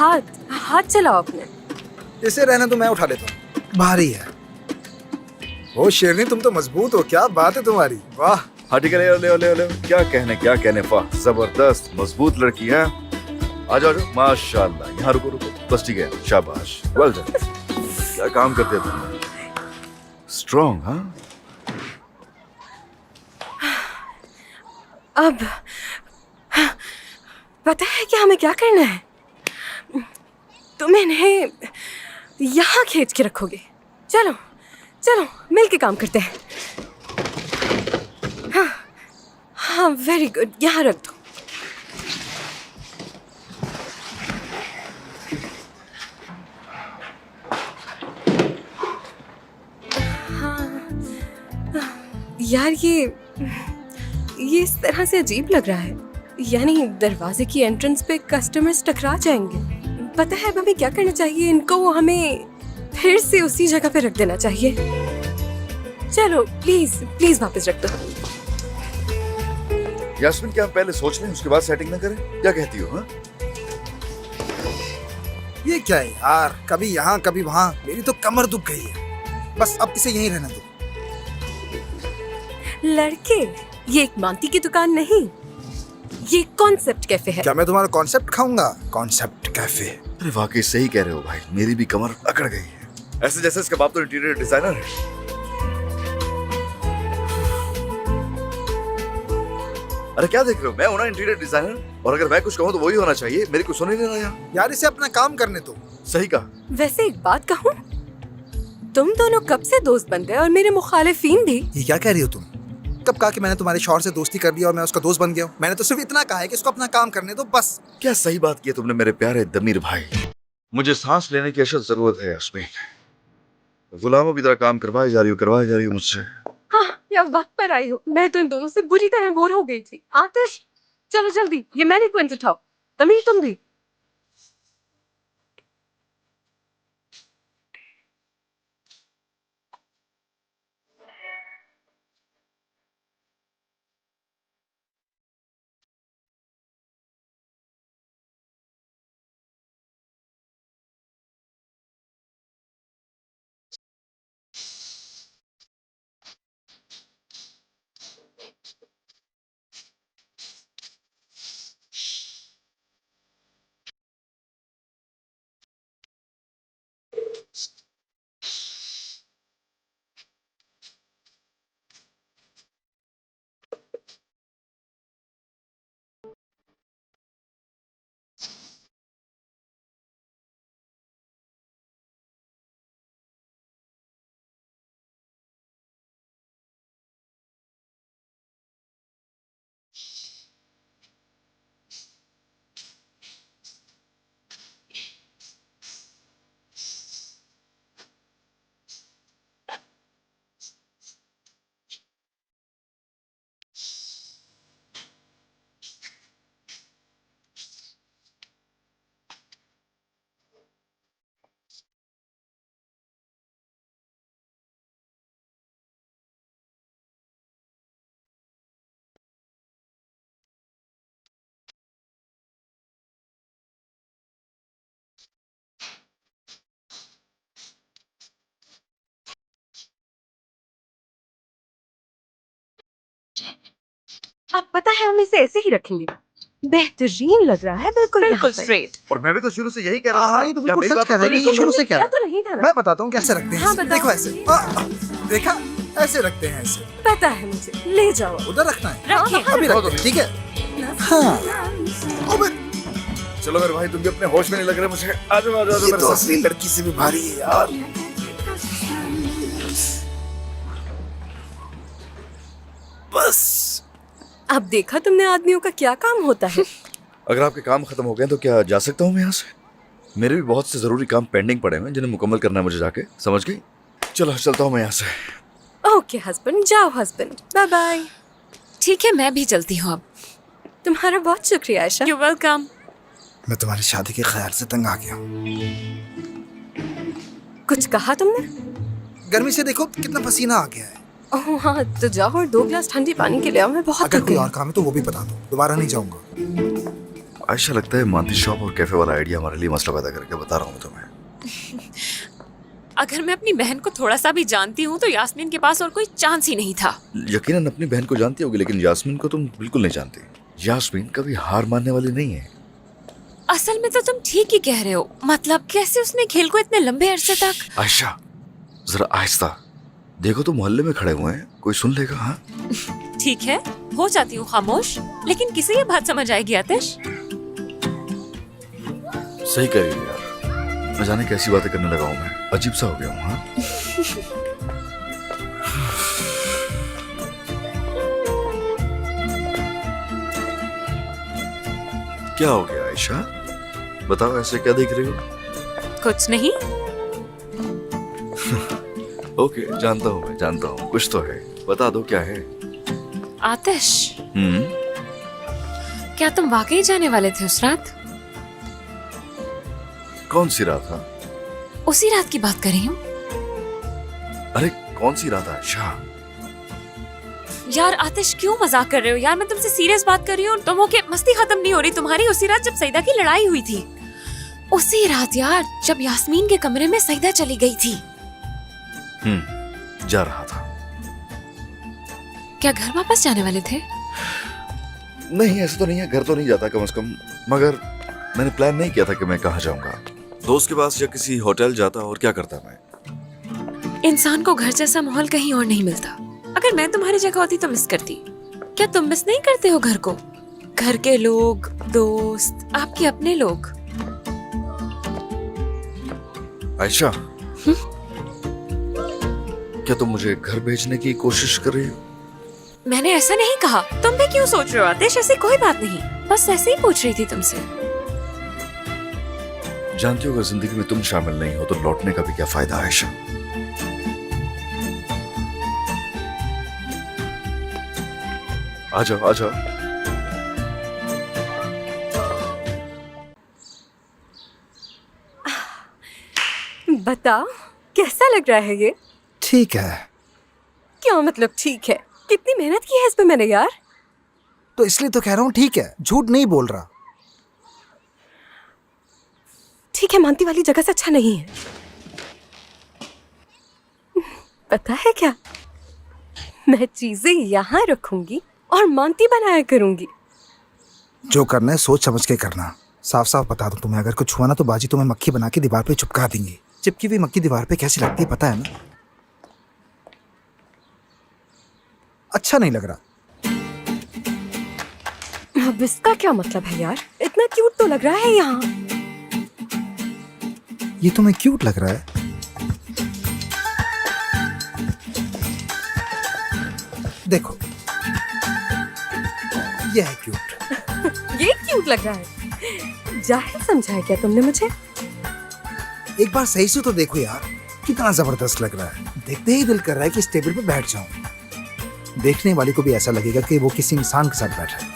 हाथ हाथ चलाओ अपने। इसे रहने तो मैं उठा लेता हूँ, भारी है। ओ शेरनी, तुम तो मजबूत हो, क्या बात है तुम्हारी, वाह। हाँ ठीक है, ले क्या कहने वाह जबरदस्त मजबूत लड़की है। आ जाओ माशाल्लाह। यहाँ रुको बस, ठीक है, शाबाश, वेल डन। क्या काम करते तुम, स्ट्रॉन्ग। हाँ अब पता है कि हमें क्या करना है? तुम इन्हें यहाँ खींच के रखोगे। चलो चलो मिल के काम करते हैं। हाँ हाँ, वेरी गुड, यहाँ रख दो। यार ये इस तरह से अजीब लग रहा है, यानी दरवाजे की एंट्रेंस पे कस्टमर्स टकरा जाएंगे। पता है अब हमें क्या करना चाहिए? इनको हमें फिर से उसी जगह पे रख देना चाहिए। चलो प्लीज प्लीज वापस रख दो। यास्मीन, क्या हम पहले सोच लें उसके बाद सेटिंग ना करें? क्या कहती हो? हाँ ये क्या है यार, कभी यहाँ कभी वहाँ, मेरी तो कमर दुख गई है। बस अब इसे यहीं रहने दो। लड़के, ये एक मांती की दुकान नहीं, ये कॉन्सेप्ट कैफे है। क्या मैं तुम्हारा कॉन्सेप्ट खाऊंगा? Concept cafe. अरे वाकई सही कह रहे हो भाई, मेरी भी कमर अकड़ गई है। ऐसे जैसे इसका बाप तो इंटीरियर डिजाइनर है। अरे क्या देख रहे हो, मैं हूं ना इंटीरियर डिजाइनर, और अगर मैं कुछ कहूँ तो वही होना चाहिए। मेरी कुछ सुन ही नहीं रहा यहाँ। यार इसे अपना काम करने दो। सही कहा। वैसे एक बात कहूँ, तुम दोनों कब से दोस्त बन गए और मेरे मुखालिफिन भी? ये क्या कह रही हो तुम? कब कहा कि मैंने तुम्हारे शौहर से दोस्ती कर ली और मैं उसका दोस्त बन गया हूँ? मैंने तो सिर्फ इतना कहा है कि इसको अपना काम करने दो, बस। क्या सही बात की तुमने मेरे प्यारे दमीर भाई। मुझे सांस लेने की अशद जरूरत है यास्मीन। गुलामों की तरह काम करवाई जा रही हो मुझसे। हाँ, यार वक्त पर आई हो। मैं तो इन दोनों से बुरी तरह बोर हो गई थी। आतिश, चलो जल्दी, ये मैनीक्विन उठाओ। तमीर, तुम भी। अब पता है हम इसे ऐसे ही रखेंगे। बेहतरीन लग रहा है, बिल्कुल स्ट्रेट। और मैं भी तो शुरू से यही कह रहा था। हाँ, ये तो बिल्कुल सच कह रहा है। ये शुरू से कह रहा तो नहीं था है। ना? मैं बताता हूँ कैसे रखते हैं हाँ, इसे। बताओ। देखो ऐसे, देखा, ऐसे रखते हैं ऐसे। पता है मुझे, ले जाओ। उधर रखना है, रखिए। अभी रखो, ठीक है? हाँ। अबे, चलो मेरे भाई, तुम भी अपने होश में नहीं लग रहे मुझे। आ जाओ ये मेरे तो साथ। असली लड़की से भी भारी है यार। बस। अब देखा तुमने आदमियों का क्या काम होता है। अगर आपके काम खत्म हो गए तो क्या जा सकता हूँ मैं यहाँ से? मेरे भी बहुत से जरूरी काम पेंडिंग पड़े हैं जिन्हें मुकम्मल करना है मुझे जाके, समझ गई? चलो चलता हूँ मैं यहाँ से। ओके हस्बैंड, जाओ हस्बैंड, बाय बाय। ठीक है, मैं भी चलती हूँ अब। तुम्हारा बहुत शुक्रिया आयशा। You welcome. मैं तुम्हारी शादी के ख्याल से तंग आ गया हूँ। कुछ कहा तुमने? गर्मी से देखो कितना पसीना आ गया है। ओह हाँ, तो जाओ और 2 गिलास ठंडे पानी के ले आओ। मैं बहुत अगर थक कोई गई। और काम है तो वो भी बता दो, दोबारा नहीं जाऊंगा। आयशा, लगता है मांती शॉप और कैफे वाला आइडिया हमारे लिए मसला पैदा करके बता रहा हूँ तुम्हें। अगर मैं अपनी बहन को थोड़ा सा भी जानती हूँ तो यास्मीन के पास और कोई चांस ही नहीं था। यकीनन अपनी बहन को जानती होगी, लेकिन यास्मीन को तुम बिल्कुल नहीं जानती। यास्मीन कभी हार मानने वाली नहीं है। असल में तो तुम ठीक ही कह रहे हो। मतलब कैसे उसने खेल को इतने लंबे अरसे तक। आयशा, जरा आहिस्ता देखो, तो मोहल्ले में खड़े हुए हैं, कोई सुन लेगा। हाँ ठीक है, हो जाती हूँ खामोश, लेकिन किसे ये बात समझ आएगी आतिश? सही कह रही हो यार, न जाने कैसी बातें करने लगा हूँ मैं, अजीब सा हो गया हूँ। हाँ क्या हो गया आयशा, बताओ, ऐसे क्या देख रही हो? कुछ नहीं। ओके, जानता हूँ मैं, जानता हूँ, कुछ तो है, बता दो क्या है। आतिश, हम्म, क्या तुम वाकई जाने वाले थे उस रात? कौन सी रात? था उसी रात की बात कर रही हूँ। अरे कौन सी रात आयशा? यार आतिश, क्यों मजाक कर रहे हो यार? मैं तुमसे सीरियस बात कर रही हूँ। तुम हो के मस्ती खत्म नहीं हो रही तुम्हारी। उसी रात जब सईदा की लड़ाई हुई थी, उसी रात यार, जब यास्मीन के कमरे में सईदा चली गई थी। जा रहा था। क्या घर वापस जाने वाले थे? नहीं, ऐसा तो नहीं है, घर तो नहीं जाता कम से कम, मगर मैंने प्लान नहीं किया था कि मैं कहाँ जाऊंगा। दोस्त के पास या किसी होटल जाता, और क्या करता मैं। इंसान को घर जैसा माहौल कहीं और नहीं मिलता। अगर मैं तुम्हारी जगह होती तो मिस करती। क्या तुम मिस नहीं करते हो घर को? घर के लोग, दोस्त, आपके अपने लोग। आयशा, क्या तुम मुझे घर भेजने की कोशिश कर रही हो? मैंने ऐसा नहीं कहा। तुम भी क्यों सोच रहे हो आतिश? ऐसी कोई बात नहीं, बस ऐसे ही पूछ रही थी तुमसे। जानती हो, अगर जिंदगी में तुम शामिल नहीं हो तो लौटने का भी क्या फायदा आयशा। आ जाओ, आ जाओ। बता, कैसा लग रहा है ये? ठीक है। क्या मतलब ठीक है? कितनी मेहनत की है इस पे मैंने यार। तो इसलिए तो कह रहा हूँ ठीक है, झूठ नहीं बोल रहा। ठीक है, मानती वाली जगह से अच्छा नहीं है। पता है क्या, मैं चीजें यहाँ रखूंगी और मानती बनाया करूंगी। जो करना है सोच समझ के करना। साफ साफ बता दूं तुम्हें, अगर कुछ हुआ ना तो बाजी तुम्हें मक्खी बना के दीवार पे चिपका देंगी। चिपकी हुई मक्खी दीवार पे कैसी लगती है पता है ना? अच्छा नहीं लग रहा। अब इसका क्या मतलब है यार? इतना क्यूट तो लग रहा है यहाँ। ये तुम्हें क्यूट लग रहा है? देखो, ये है क्यूट। ये क्यूट लग रहा है? जाहिर समझा है क्या तुमने मुझे? एक बार सही से तो देखो यार, कितना जबरदस्त लग रहा है। देखते ही दिल कर रहा है कि इस टेबल पे बैठ जाऊं। देखने वाले को भी ऐसा लगेगा कि वो किसी इंसान के साथ बैठा है।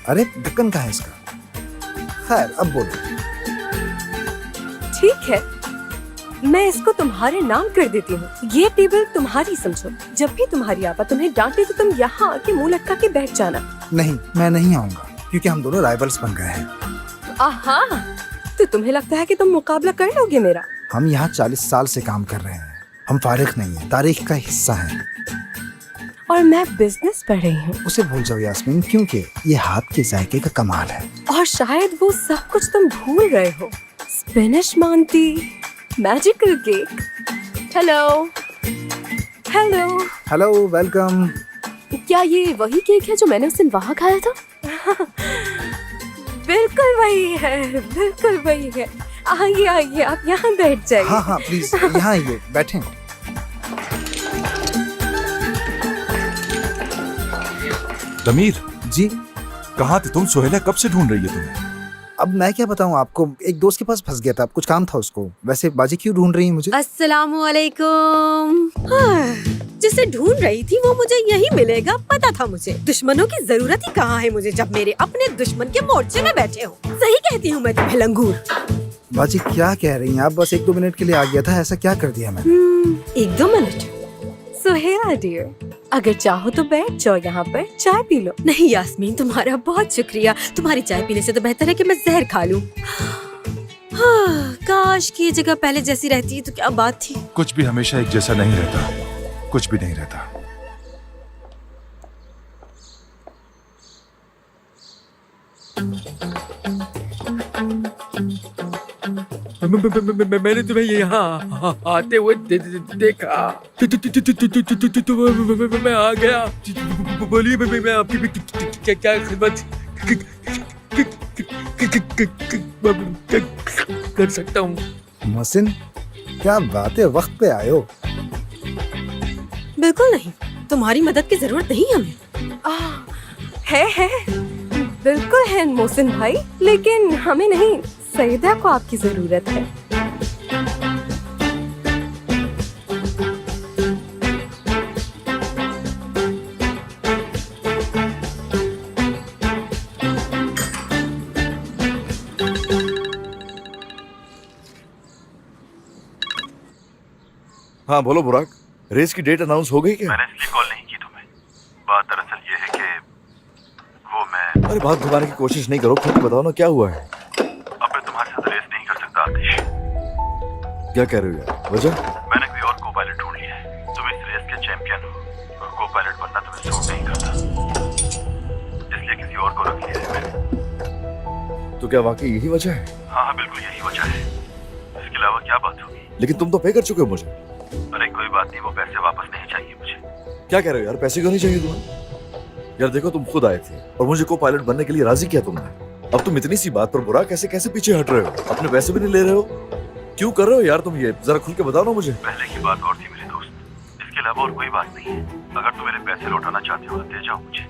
अरे ढक्कन कहाँ है इसका? खैर, अब बोलो। ठीक है, मैं इसको तुम्हारे नाम कर देती हूँ। ये टेबल तुम्हारी समझो। जब भी तुम्हारी आपा तुम्हें डांटे तो तुम यहाँ आके मुंह लटका के बैठ जाना। नहीं, मैं नहीं आऊंगा, क्योंकि हम दोनों राइवल्स बन गए हैं। आहा, तो तुम्हें लगता है कि तुम मुकाबला कर लोगे मेरा? हम यहाँ 40 साल से काम कर रहे हैं। हम फारिग नहीं है, तारीख का हिस्सा हैं। और मैं बिजनेस पढ़ रही हूँ। उसे भूल जाओ यास्मीन, क्योंकि ये हाथ के जायके का कमाल है। और शायद वो सब कुछ तुम भूल रहे हो। स्पेनिश मानती, magical cake. Hello hello hello, welcome. क्या ये वही केक है जो मैंने उस दिन वहाँ खाया था? बिल्कुल वही है, बिल्कुल वही है। आइए आइए, आप यहाँ बैठ जाइए। हाँ हाँ प्लीज, यहाँ आइए, बैठें। तमीर, जी, कहाँ थे तुम? सुहेला कब से ढूंढ रही है तुम्हें? अब मैं क्या बताऊँ आपको, एक दोस्त के पास फंस गया था, कुछ काम था उसको। वैसे बाजी क्यों ढूंढ रही है मुझे? अस्सलामुअलैकुम। जिसे ढूंढ रही थी वो मुझे यही मिलेगा, पता था मुझे। दुश्मनों की जरूरत ही कहाँ है मुझे, जब मेरे अपने दुश्मन के मोर्चे में बैठे हो। सही कहती हूँ मैं तुम्हें लंगूर। बाजी क्या कह रही हैं आप? बस 1-2 मिनट के लिए आ गया था, ऐसा क्या कर दिया मैंने? 1-2 मिनट? सुहेला डियर, अगर चाहो तो बैठ जाओ यहाँ पर, चाय पी लो। नहीं यास्मीन, तुम्हारा बहुत शुक्रिया। तुम्हारी चाय पीने से तो बेहतर है कि मैं जहर खा लूं। हाँ, काश की ये जगह पहले जैसी रहती तो क्या बात थी। कुछ भी हमेशा एक जैसा नहीं रहता, कुछ भी नहीं रहता। मैंने तुम्हें यहाँ आते हुए देखा तो मैं आ गया। बोलिए मैं आपकी क्या खिदमत कर सकता हूँ? मोहसिन, क्या बात है, वक्त पे आए हो। बिल्कुल नहीं, तुम्हारी मदद की जरूरत नहीं हमें। है बिल्कुल है मोहसिन भाई, लेकिन हमें नहीं, सईदा को आपकी जरूरत है। हाँ बोलो बुराक, रेस की डेट अनाउंस हो गई क्या? मैंने इसलिए कॉल नहीं की तुम्हें। बात दरअसल ये है कि वो मैं अरे बात घुमाने की कोशिश नहीं करो, खुद बताओ ना क्या हुआ है। अब मैं तुम्हारे साथ रेस नहीं कर सकता आतिश। क्या कह रहे हो यार, वजह? मैंने कोई और को पायलट ढूंढ लिया है। तुम इस रेस के चैंपियन हो और को पायलट बनना तुम्हें सूट नहीं करता, इसलिए किसी और को रख लिया है मैंने। तो क्या वाकई यही वजह है? हाँ बिल्कुल यही वजह है, इसके अलावा क्या बात होगी? लेकिन तुम तो पे कर चुके हो मुझे। अरे कोई बात नहीं, वो पैसे वापस नहीं चाहिए मुझे। क्या कह रहे हो यार, पैसे क्यों नहीं चाहिए तुम्हें? यार देखो, तुम खुद आए थे और मुझे को पायलट बनने के लिए राजी किया तुमने। अब तुम इतनी सी बात पर बुरा कैसे कैसे पीछे हट रहे हो? अपने पैसे भी नहीं ले रहे हो, क्यों कर रहे हो यार तुम ये? जरा खुल के बताओ ना मुझे। पहले की बात और थी मेरे दोस्त, इसके अलावा और कोई बात नहीं है। अगर तुम मेरे पैसे लौटाना चाहते हो तो दे जाओ मुझे।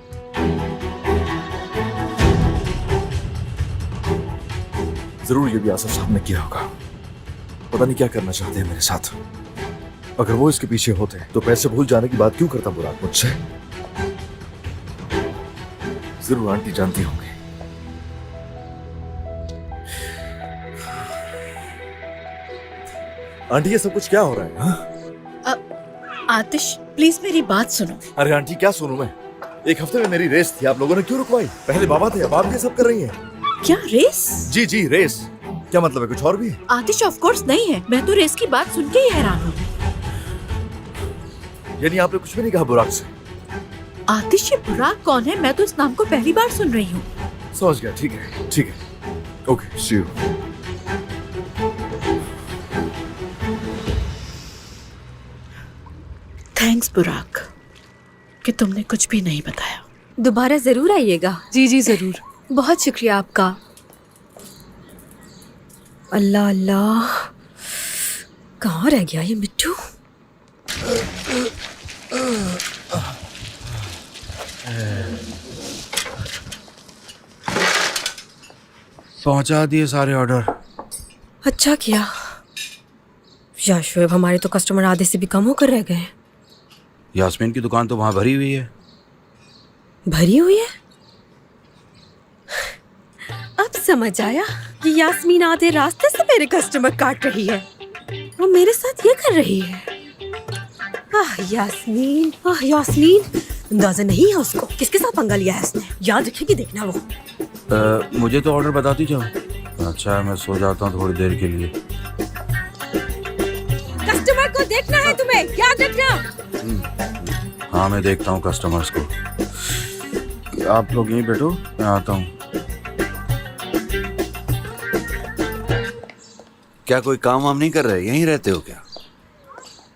जरूर ये भी आसिफ साहब ने किया होगा, पता नहीं क्या करना चाहते हैं मेरे साथ। अगर वो इसके पीछे होते तो पैसे भूल जाने की बात क्यों करता बुराक मुझसे? जरूर आंटी जानती होंगी। आंटी ये सब कुछ क्या हो रहा है? हाँ? आतिश प्लीज मेरी बात सुनो। अरे आंटी क्या सुनूं मैं? एक हफ्ते में मेरी रेस थी, आप लोगों ने क्यों रुकवाई? पहले बाबा थे, अब आप ये सब कर रही हैं। क्या रेस? जी रेस, क्या मतलब है? कुछ और भी है? आतिश ऑफ कोर्स नहीं है, मैं तो रेस की बात सुन के ही हैरान हूँ। यानी आपने कुछ भी नहीं कहा बुराक से? आतिश ये बुराक कौन है? मैं तो इस नाम को पहली बार सुन रही हूँ। समझ गया, ठीक है, ओके, सी यू। थैंक्स बुराक कि तुमने कुछ भी नहीं बताया। दोबारा जरूर आइएगा। जी जरूर, बहुत शुक्रिया आपका। अल्लाह अल्लाह, कहाँ रह गया ये मिट्टू? पहुंचा दिए सारे ऑर्डर। अच्छा किया। या शोएब, हमारे तो कस्टमर आधे से भी कम होकर रह गए। यास्मीन की दुकान तो वहां भरी हुई है। भरी हुई है? अब समझ आया कि यास्मीन आधे रास्ते से मेरे कस्टमर काट रही है, वो मेरे साथ ये कर रही है। यास्मीन, अंदाजा नहीं है उसको किसके साथ पंगा लिया है उसने। याद रखेगी, देखना वो। मुझे तो ऑर्डर बताती जाओ। अच्छा मैं सो जाता हूँ थोड़ी देर के लिए। कस्टमर को देखना है तुम्हें, याद रखना। हाँ मैं देखता हूँ कस्टमर्स को। आप लोग यहीं बैठो, मैं आता हूँ। क्या कोई काम वाम नहीं कर रहे? यहीं रहते हो क्या?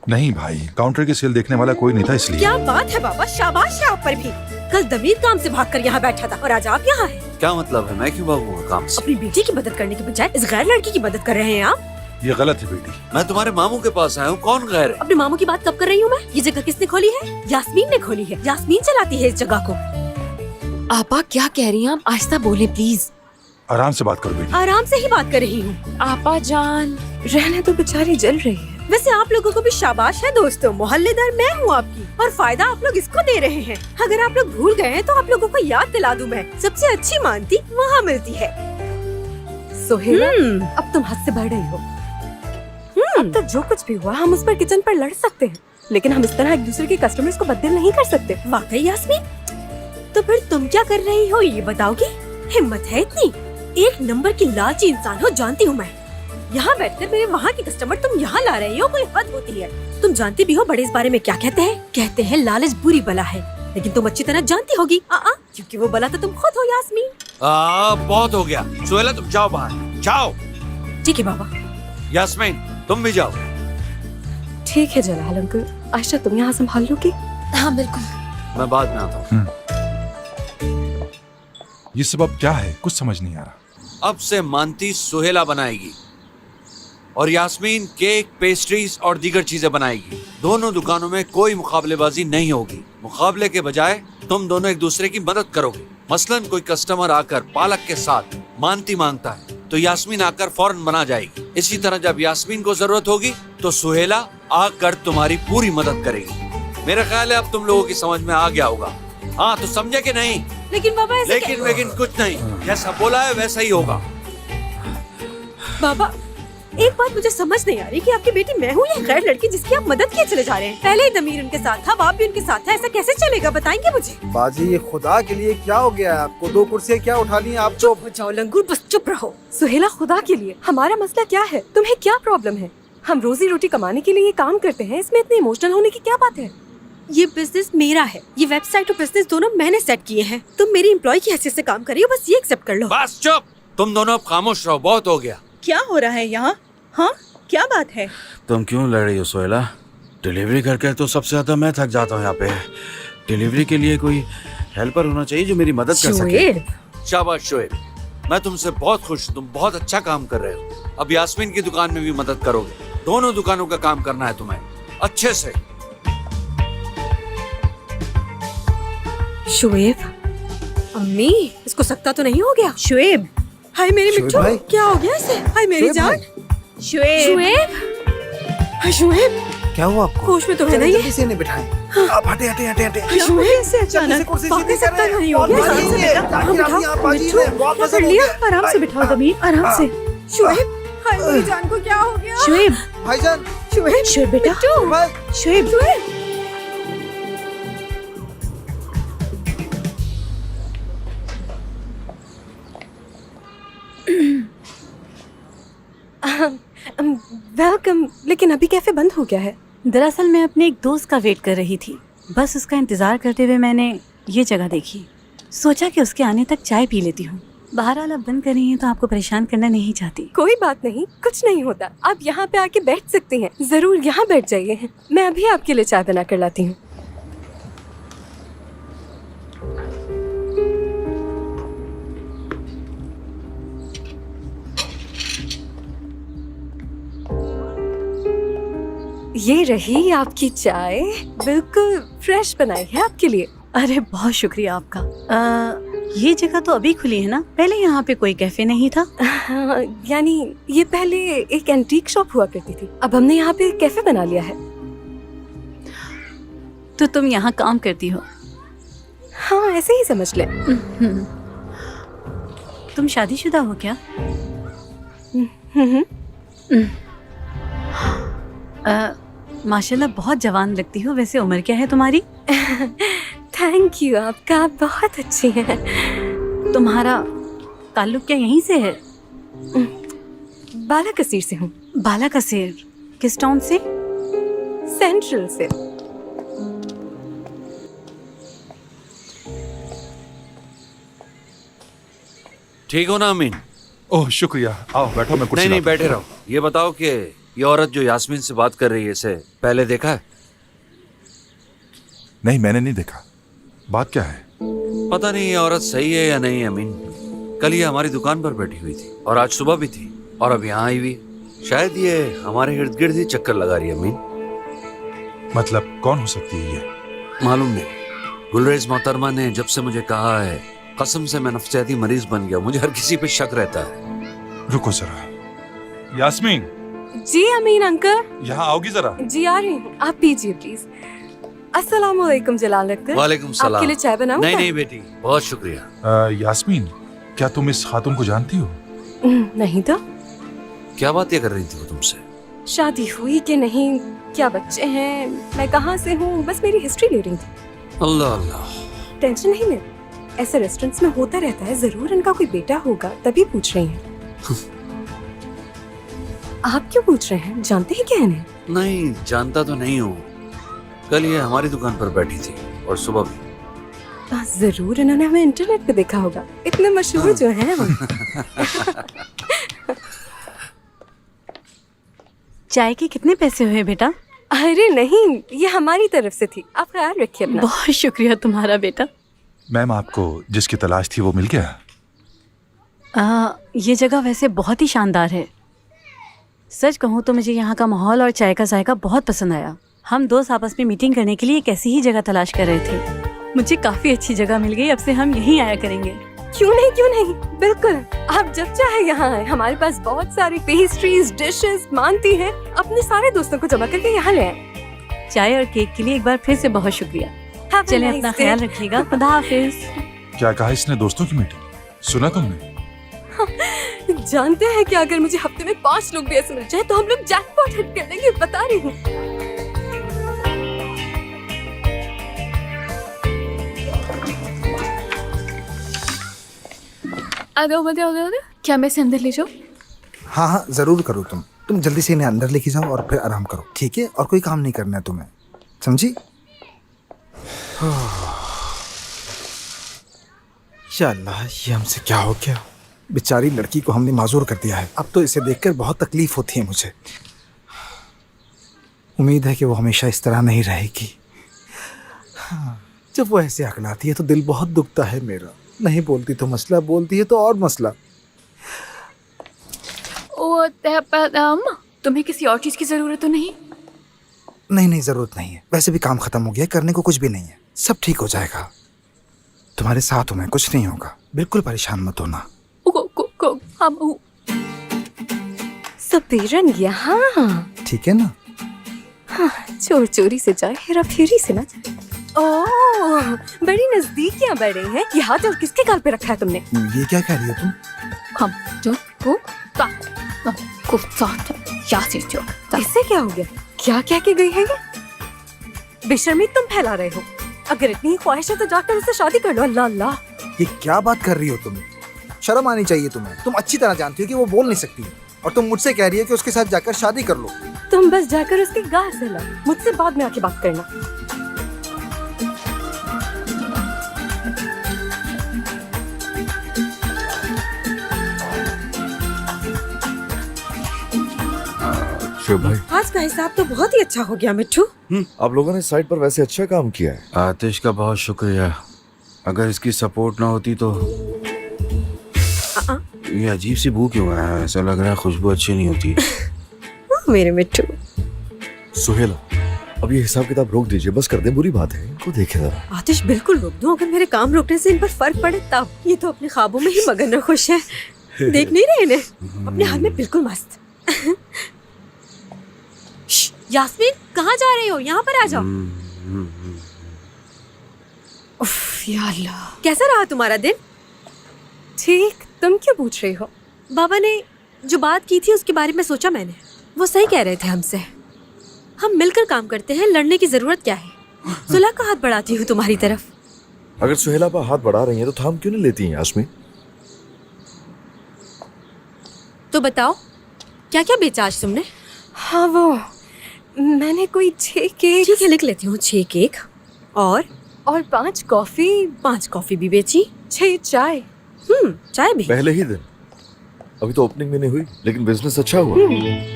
नहीं भाई, काउंटर की सेल देखने वाला कोई नहीं था इसलिए। क्या बात है बाबा, शाबाश है आप पर भी। कल दमीर काम से भागकर यहाँ बैठा था और आज आप यहाँ हैं। क्या मतलब है? मैं क्यों भागूंगा काम से? अपनी बेटी की मदद करने के बजाय इस गैर लड़की की मदद कर रहे हैं आप। ये गलत है बेटी। मैं तुम्हारे मामू के पास आया हूँ, कौन गैर है? अपने मामू की बात कब कर रही हूँ मैं? ये जगह किसने खोली है? यास्मीन ने खोली है। यास्मीन चलाती है इस जगह को। आपा क्या कह रही हैं आप? आहिस्ता बोले प्लीज। आराम से बात करो बेटी। आराम से ही बात कर रही हूँ। आपा जान, रहने तो बेचारी जल रही है। वैसे आप लोगों को भी शाबाश है दोस्तों, मोहल्लेदार मैं हूँ आपकी और फायदा आप लोग इसको दे रहे हैं। अगर आप लोग भूल गए हैं तो आप लोगों को याद दिला दूं मैं, सबसे अच्छी मानती वहाँ मिलती है। सोहेला, अब तुम हद से बढ़ रही हो। अब तक जो कुछ भी हुआ हम उस पर किचन पर लड़ सकते हैं, लेकिन हम इस तरह एक दूसरे के कस्टमर्स को बददिल नहीं कर सकते। वाकई यास्मीन, तो फिर तुम क्या कर रही हो ये बताओगी? हिम्मत है इतनी? एक नंबर की लालची इंसान हो, जानती हूँ मैं। यहाँ बैठकर मेरे वहाँ की कस्टमर तुम यहाँ ला रही हो, कोई हद होती है। तुम जानती भी हो बड़े इस बारे में क्या कहते हैं? कहते हैं लालच बुरी बला है, लेकिन तुम अच्छी तरह जानती होगी क्योंकि वो बला तो तुम खुद हो यास्मीन। बहुत हो गया। सुहेला तुम जाओ बाहर, जाओ। ठीक है बाबा। यास्मीन तुम भी जाओ। ठीक है जलाल अंकल, आयशा तुम यहाँ संभाल लोगी? हाँ बिल्कुल। मैं बाद में आता हूँ। ये सब अब क्या है, कुछ समझ नहीं आ रहा। अब से मानती सुहेला बनाएगी और यास्मीन केक, पेस्ट्रीज और दीगर चीजें बनाएगी। दोनों दुकानों में कोई मुकाबलेबाजी नहीं होगी। मुकाबले के बजाय तुम दोनों एक दूसरे की मदद करोगे। मसलन कोई कस्टमर आकर पालक के साथ मानती मांगता है तो यास्मीन आकर फौरन बना जाएगी। इसी तरह जब यास्मीन को जरूरत होगी तो सुहेला आकर तुम्हारी पूरी मदद करेगी। मेरा ख्याल है अब तुम लोगों की समझ में आ गया होगा। हाँ तो समझे कि नहीं? लेकिन बाबा ऐसे लेकिन कुछ नहीं, जैसा बोला है वैसा ही होगा। बाबा एक बात मुझे समझ नहीं आ रही कि आपकी बेटी मैं हूँ या गैर लड़की जिसकी आप मदद किए चले जा रहे हैं। पहले ही दमीर उनके साथ था, बाप भी उनके साथ था, ऐसा कैसे चलेगा बताएंगे मुझे? बाजी ये खुदा के लिए क्या हो गया है आपको? 2 कुर्सियाँ क्या उठा ली आप? तो हो जाओ लंगूर, बस चुप रहो। सुहेला खुदा के लिए हमारा मसला क्या है? तुम्हें क्या प्रॉब्लम है? हम रोजी रोटी कमाने के लिए ये काम करते हैं, इसमें इतनी इमोशनल होने की क्या बात है? ये बिजनेस मेरा है, ये वेबसाइट और बिजनेस दोनों मैंने सेट किए हैं। तुम मेरी एम्प्लॉय की हैसियत से काम कर रही हो, बस ये एक्सेप्ट कर लो। बस चुप, तुम दोनों अब खामोश रहो, बहुत हो गया। क्या हो रहा है यहाँ? हाँ क्या बात है? तुम क्यों लड़ रही हो सोहेला? डिलीवरी करके तो सबसे ज्यादा मैं थक जाता हूँ यहाँ पे। डिलीवरी के लिए कोई हेल्पर होना चाहिए जो मेरी मदद कर सके। शाबाश शोएब, मैं तुमसे बहुत खुश हूँ, तुम बहुत अच्छा काम कर रहे हो। अब यास्मीन की दुकान में भी मदद करोगे। दोनों दुकानों का काम करना है तुम्हें अच्छे से। शुएब, अम्मी इसको सकता तो नहीं हो गया? शुएब, हाय मेरी शुएब मिट्टू, भाई। क्या हो गया इसे? हाय मेरी शुएब जान। शुएब, शुएब, हाय शुएब, क्या हुआ आपको? होश में तो है चलो ना ये? जल्दी से इन्हें बिठाएं। आप हटे हटे हटे हटे। हाय शुएब, जल्दी से अचानक कुर्सी वाकई सीधी सकता करें। नहीं हो गया। बहुत आराम से बाजी बेटा, है। हाँ, बाजी, आप बाजी मिट्टू, है। बहुत क्या मजा कर हो लिया? गया। आराम से बिठाओ दमीर, आराम से। शुएब, हाय मेरी जान को क्या हो गया? शुएब, भाईजान, शुएब, शुएब बेटा, भाई, शुएब, वेलकम, लेकिन अभी कैफे बंद हो गया है। दरअसल मैं अपने एक दोस्त का वेट कर रही थी। बस उसका इंतजार करते हुए मैंने ये जगह देखी। सोचा कि उसके आने तक चाय पी लेती हूँ। बहरहाल अब बंद कर रही हैं तो आपको परेशान करना नहीं चाहती। कोई बात नहीं, कुछ नहीं होता। आप यहाँ पे आके बैठ सकती हैं। जरूर यहाँ बैठ जाइए, मैं अभी आपके लिए चाय बना कर लाती हूँ। ये रही आपकी चाय, बिल्कुल फ्रेश बनाई है आपके लिए। अरे बहुत शुक्रिया आपका। ये जगह तो अभी खुली है ना? पहले यहाँ पे कोई कैफे नहीं था? हाँ, यानी ये पहले एक एंटीक शॉप हुआ करती थी, अब हमने यहाँ पे कैफे बना लिया है। तो तुम यहाँ काम करती हो? हाँ ऐसे ही समझ ले। तुम शादीशुदा हो क्या? माशाल्लाह बहुत जवान लगती हो। वैसे उम्र क्या है तुम्हारी? थैंक यू, आपका आप बहुत अच्छी हैं। तुम्हारा ताल्लुक क्या यहीं से है? बाला कसीर से हूँ। बाला कसीर? किस टाउन से? सेंट्रल से। ठीक हो ना अमीन? ओह शुक्रिया, आओ बैठो, मैं कुर्सी नहीं लाता हूं। बैठे रहो। ये बताओ कि ये औरत जो यास्मीन से बात कर रही है, इसे पहले देखा है? नहीं मैंने नहीं देखा। बात क्या है? पता नहीं ये औरत सही है या नहीं अमीन। कल ये हमारी दुकान पर बैठी हुई थी और आज सुबह भी थी और अब यहाँ आई हुई। शायद ये हमारे इर्द गिर्द ही चक्कर लगा रही है अमीन। मतलब कौन हो सकती है ये? मालूम नहीं। गुलरेज मोहतरमा ने जब से मुझे कहा है, कसम से मैं नफ्सियाती मरीज बन गया। मुझे हर किसी पे शक रहता है। रुको जरा। यास्मीन, जी अमीन अंकल। यहाँ आओगी जरा? जी आ रही हूँ, आप पीजिए प्लीज। अस्सलाम वालेकुम जलाल अंकल। वालेकुम सलाम। आपके लिए चाय बनाऊं? नहीं नहीं बेटी, बहुत शुक्रिया। यास्मीन, क्या तुम इस खातून को जानती हो? नहीं तो। क्या बातें कर रही थी वो तुमसे? शादी हुई कि नहीं क्या बच्चे हैं, मैं कहाँ से हूँ, बस मेरी हिस्ट्री ले रही थी। अल्लाह अल्लाह। टेंशन नहीं ले, ऐसे रेस्टोरेंट्स में होता रहता है, जरूर इनका कोई बेटा होगा तभी पूछ रही हैं। आप क्यों पूछ रहे हैं, जानते हैं क्या इन्हें? नहीं जानता तो नहीं हूँ, कल ये हमारी दुकान पर बैठी थी और सुबह भी। जरूर इन्होंने हमें इंटरनेट पे देखा होगा, इतने मशहूर जो हैं हम। चाय के कितने पैसे हुए बेटा? अरे नहीं, ये हमारी तरफ से थी, आप ख्याल रखिए अपना। बहुत शुक्रिया तुम्हारा बेटा। मैम, आपको जिसकी तलाश थी वो मिल गया? ये जगह वैसे बहुत ही शानदार है। सच कहूँ तो मुझे यहाँ का माहौल और चाय का जायका बहुत पसंद आया। हम दोस्त आपस में मीटिंग करने के लिए एक ऐसी ही जगह तलाश कर रहे थे। मुझे काफी अच्छी जगह मिल गई, अब से हम यहीं आया करेंगे। क्यों नहीं, बिल्कुल, आप जब चाहे यहाँ आए। हमारे पास बहुत सारी पेस्ट्रीज, डिशेस, मानती हैं, अपने सारे दोस्तों को जमा करके यहाँ ले आए। चाय और केक के लिए एक बार फिर से बहुत शुक्रिया। Have a चलें, nice अपना day. ख्याल रखिएगा। खुदा हाफिज। क्या कहा इसने, दोस्तों की मीटिंग? सुना तुमने? जानते हैं कि अगर मुझे हफ्ते में 5 लोग भी ऐसे मिल जाए तो हम लोग जैकपॉट हिट कर लेंगे, बता रही हूँ। क्या मैं इसे अंदर ले जाऊं? हाँ हाँ जरूर करो तुम जल्दी से इन्हें अंदर लेके जाओ और फिर आराम करो, ठीक है? और कोई काम नहीं करना है तुम्हें, समझी? या अल्लाह, ये हमसे क्या हो गया? बेचारी लड़की को हमने माजूर कर दिया है। अब तो इसे देखकर बहुत तकलीफ होती है मुझे। उम्मीद है कि वो हमेशा इस तरह नहीं रहेगी। हाँ, जब वो ऐसे अकलाती है तो दिल बहुत दुखता है मेरा। नहीं बोलती तो मसला, बोलती है तो और मसला। तुम्हें किसी और चीज की जरूरत तो नहीं? नहीं जरूरत नहीं है, वैसे भी काम खत्म हो गया, करने को कुछ भी नहीं है, सब ठीक हो जाएगा। तुम्हारे साथ हूं मैं, कुछ नहीं होगा, बिल्कुल परेशान मत होना। सबीरन यहाँ, ठीक है ना? हाँ, चोर चोरी से जाए, हेरा फेरी से ना जाए। ओह, बड़ी नजदीकियां बढ़ रही हैं। ये हाथ और किसके गाल पे रखा है तुमने? ये क्या कह रही हो तुम? इससे क्या हो गया? क्या कह के गई है ये? बेशर्मी तुम फैला रहे हो। अगर इतनी ख्वाहिश है तो जाकर उससे शादी कर लो। अल्लाह अल्लाह, ये क्या बात कर रही हो तुम? शर्म आनी चाहिए तुम्हें। तुम अच्छी तरह जानती हो कि वो बोल नहीं सकती है और तुम मुझसे कह रही हो कि उसके साथ जाकर शादी कर लो। तुम बस जाकर उसके गाल से लो, मुझसे बाद में आके बात करना। शुभ भाई, आज का हिसाब तो बहुत ही अच्छा हो गया मिट्टू। आप लोगों ने साइट पर वैसे अच्छा काम किया है। आतिश का बहुत शुक्रिया, अगर इसकी सपोर्ट ना होती तो। ये अजीब सी बू क्यों है? ऐसा लग रहा है खुशबू अच्छी नहीं होती। मेरे मिट्टू। सुहेला, अब ये हिसाब किताब रोक दीजिए, बस कर दे, बुरी बात है, इनको देखे जरा। आतिश बिल्कुल रोक दूं, अगर मेरे काम रोकने से इन पर फर्क पड़े तब। ये तो अपने ख्वाबों में ही मगन और खुश है। देख नहीं रहे इन्हें, अपने हाल में बिल्कुल मस्त। यास्मीन, कहाँ जा रहे हो? यहाँ पर आ जाओ। उफ, या अल्लाह, कैसा रहा तुम्हारा दिन? ठीक, तुम क्यों पूछ रही हो? बाबा ने जो बात की थी उसके बारे में सोचा मैंने। वो सही कह रहे थे हमसे। हम मिलकर काम करते हैं, लड़ने की जरूरत क्या है? सुलह का हाथ बढ़ाती हूँ तुम्हारी तरफ। अगर सुहेला पर हाथ बढ़ा रही हैं तो थाम क्यों नहीं लेती हैं यास्मीन? तो बताओ, क्या क्या बेचा आज तुमने? हाँ, वो मैंने कोई 6 केक। ठीक है, लिख लेती हूँ। 6 केक और 5 कॉफी। 5 कॉफी भी बेची। 6 चाय। चाय भी। पहले ही दिन, अभी तो ओपनिंग भी नहीं हुई, लेकिन बिजनेस अच्छा हुआ।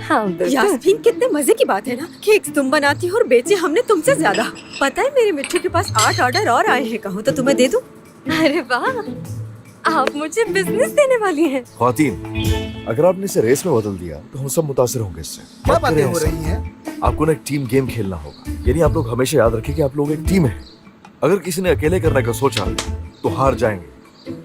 हाँ बिल्कुल। यास्मीन, कितने मजे की बात है ना, केक्स तुम बनाती हो और बेचे हमने तुमसे ज्यादा। पता है मेरे मिट्टू के पास 8 ऑर्डर और आए हैं, कहूँ तो तुम्हें दे दूं? अरे वाह, आप मुझे बिजनेस देने वाली हैं। ख्वातीन, अगर आपने इसे रेस में बदल दिया तो हम सब मुतासिर होंगे इससे। क्या मत बातें करें हो ऐसा। रही हैं? आपको ना एक टीम गेम खेलना होगा, यानी आप लोग हमेशा याद रखें कि आप लोग एक टीम है। अगर किसी ने अकेले करने का सोचा तो हार जाएंगे,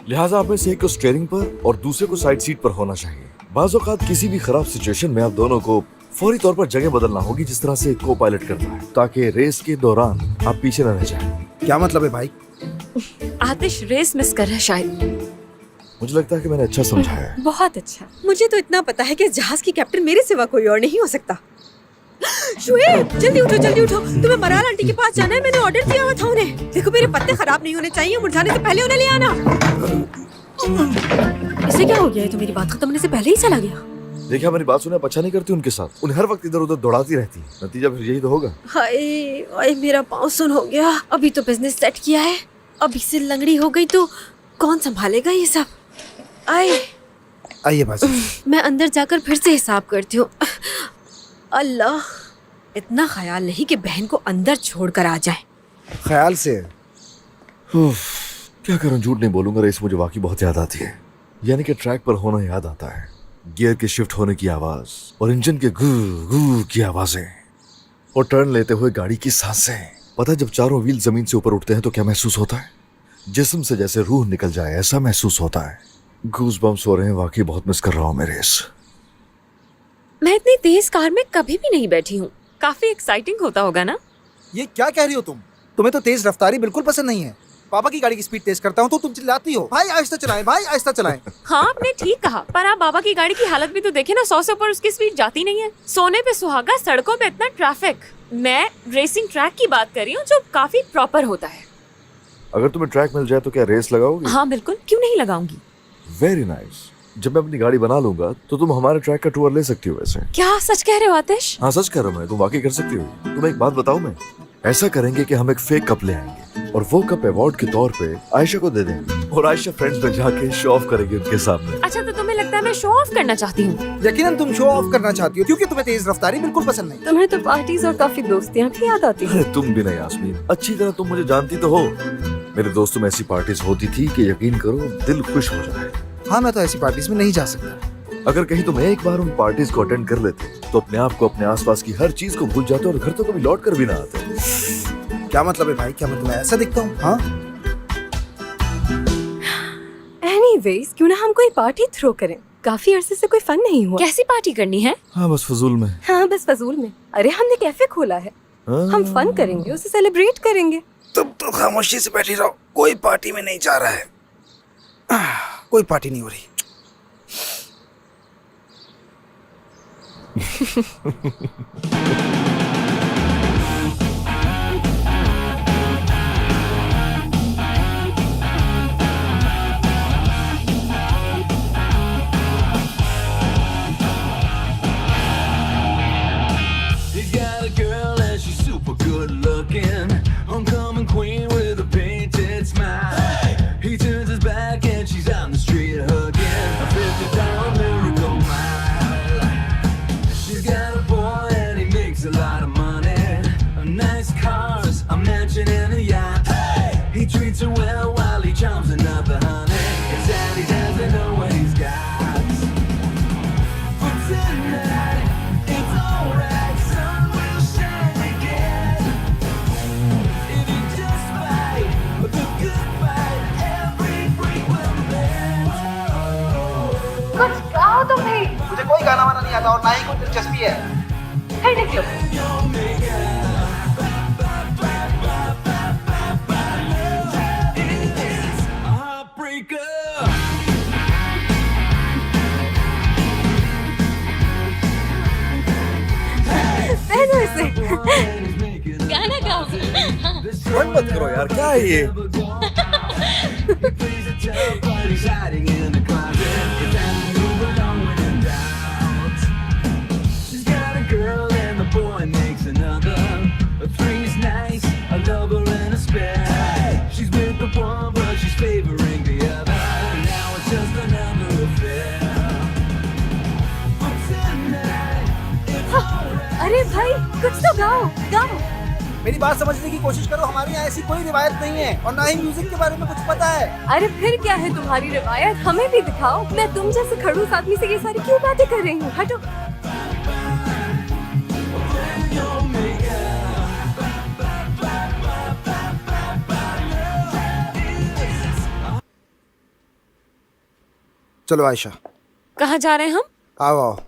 लिहाजा आप में से एक को स्टीयरिंग पर और दूसरे को साइड सीट पर होना चाहिए। बाज़ औक़ात किसी भी खराब सिचुएशन में आप दोनों को फौरी तौर पर जगह बदलना होगी, जिस तरह से को पायलट करना है, ताकि रेस के दौरान आप पीछे न रह जाएं। क्या मतलब है भाई? आतिश रेस मिस कर रहा है शायद। मुझे लगता है कि मैंने अच्छा समझाया है। बहुत अच्छा। मुझे तो इतना पता है कि जहाज की कैप्टन मेरे सिवा कोई और नहीं हो सकता। शुएब जल्दी उठो जल्दी उठो, तुम्हें मराल आंटी के पास जाना है, मैंने ऑर्डर दिया हुआ था उन्हें। देखो मेरे पत्ते खराब नहीं होने चाहिए, मुरझाने से पहले उन्हें ले आना। इसे क्या हो गया है, तो मेरी बात खत्म होने से पहले ही चला गया। देखिए हमारी बात सुने, आप अच्छा नहीं करती उनके साथ, उन्हें हर वक्त इधर उधर दौड़ाती रहती है, नतीजा फिर यही तो होगा। हाय हाय मेरा पाँव सुन हो गया। अभी तो बिजनेस सेट किया है, अभी से लंगड़ी हो गई तो कौन संभालेगा ये सब। आइए बाजी। मैं अंदर जाकर फिर से हिसाब करती हूँ। अल्लाह, इतना ख्याल नहीं कि बहन को अंदर छोड़कर आ जाए। ख्याल से। क्या करूं, झूठ नहीं बोलूंगा, रेस मुझे वाकई बहुत याद आती है। यानी कि ट्रैक पर होना याद आता है, गियर के शिफ्ट होने की आवाज और इंजन के गू गू की आवाजें और टर्न लेते हुए गाड़ी की सांसें। पता है जब चारों व्हील जमीन से ऊपर उठते हैं तो क्या महसूस होता है? जिस्म से जैसे रूह निकल जाए ऐसा महसूस होता है। गूज बम्स हो रहे हैं, वाकई बहुत मिस कर रहा हूं मैं रेस। मैं इतनी तेज कार में कभी भी नहीं बैठी हूँ। काफी एक्साइटिंग होता होगा ना? ये क्या कह रही हो तुम? तुम्हें तो तेज रफ्तारी बिल्कुल पसंद नहीं है। पापा की गाड़ी की स्पीड तेज करता हूँ तो तुम चिल्लाती हो, भाई आहिस्ता चलाएं, भाई आहिस्ता चलाएं। हाँ आपने ठीक कहा, पर आप बाबा की गाड़ी की हालत भी तो देखे ना, 100 से ऊपर उसकी स्पीड जाती नहीं है। सोने पे सुहागा, सड़कों पे इतना ट्रैफिक। मैं रेसिंग ट्रैक की बात कर रही हूँ जो काफी प्रॉपर होता है। अगर तुम्हें ट्रैक मिल जाए तो क्या रेस लगाओगी? हाँ बिल्कुल, क्यों नहीं लगाऊंगी। Very nice. जब मैं अपनी गाड़ी बना लूंगा तो तुम हमारे ट्रैक का टूर ले सकती हो। वैसे क्या सच कह रहे हो आतिश? हाँ सच कह रहा हूँ मैं, तुम वाकई कर सकती हो। तुम्हें एक बात बताऊं मैं, ऐसा करेंगे कि हम एक फेक कप ले आएंगे और वो कप अवार्ड के तौर पे आयशा को दे देंगे और आयशा फ्रेंड्स में जाके शो ऑफ करेंगे उनके सामने। अच्छा तो तुम्हें लगता है मैं शो ऑफ करना चाहती हूँ? यकीनन तुम शो ऑफ करना चाहती हो क्योंकि तुम्हें तेज रफ्तारी बिल्कुल पसंद नहीं। तुम्हें तो पार्टीज और काफी दोस्तियाँ भी याद आती हैं। अरे तुम भी नहीं यास्मीन, अच्छी तरह तुम मुझे जानती तो हो। मेरे दोस्तों में ऐसी पार्टीज होती थी कि यकीन करो दिल खुश हो जाए। हाँ मैं तो ऐसी पार्टीज में नहीं जा सकता। अगर कहीं तुम एक बार उन पार्टीज को अटेंड कर लेते तो अपने आप को, अपने आसपास की हर चीज को भूल जाते और घर तो कभी लौट कर भी ना आते। क्या मतलब है भाई, क्या मैं तुम्हें ऐसा दिखता हूँ? हाँ एनीवेज, क्यों ना हम कोई पार्टी थ्रो करें? काफी अरसे से कोई फन नहीं हुआ। कैसी पार्टी करनी है? हाँ बस फजूल में। हाँ बस फजूल में। अरे हमने कैफे खोला है, हम फन करेंगे, उसे सेलिब्रेट करेंगे। तुम तो खामोशी से बैठी रहो, कोई पार्टी में नहीं जा रहा है। कोई पार्टी नहीं हो रही। He's got a girl and she's super good looking. Homecoming queen with a painted smile. He turns his back and she's on the street hugging. A $50 miracle mile. She's got a boy and he makes a lot of money. Nice cars, a mansion and a yacht. He treats her well while he chomps another honey. It's sad he doesn't know what he's got. But tonight, it's alright, sun will shine again. If you just fight the good fight, every break will mend. कुछ गाओ तो भाई। मुझे कोई गाना वाना नहीं आता और ना ही कोई दिलचस्पी है। फिर निकलो। Heartbreaker. पहनो इसे। गाना गाओ। मत करो यार, क्या है ये? अरे भाई कुछ तो गाओ, गाओ। मेरी बात समझने की कोशिश करो, हमारे यहाँ ऐसी कोई रिवायत नहीं है और ना ही म्यूजिक के बारे में कुछ पता है। अरे फिर क्या है तुम्हारी रिवायत, हमें भी दिखाओ। मैं तुम जैसे खड़ूस आदमी से ये सारी क्यों बातें कर रही हूँ? हटो। चलो आयशा, कहाँ जा रहे हैं हम? आओ आओ।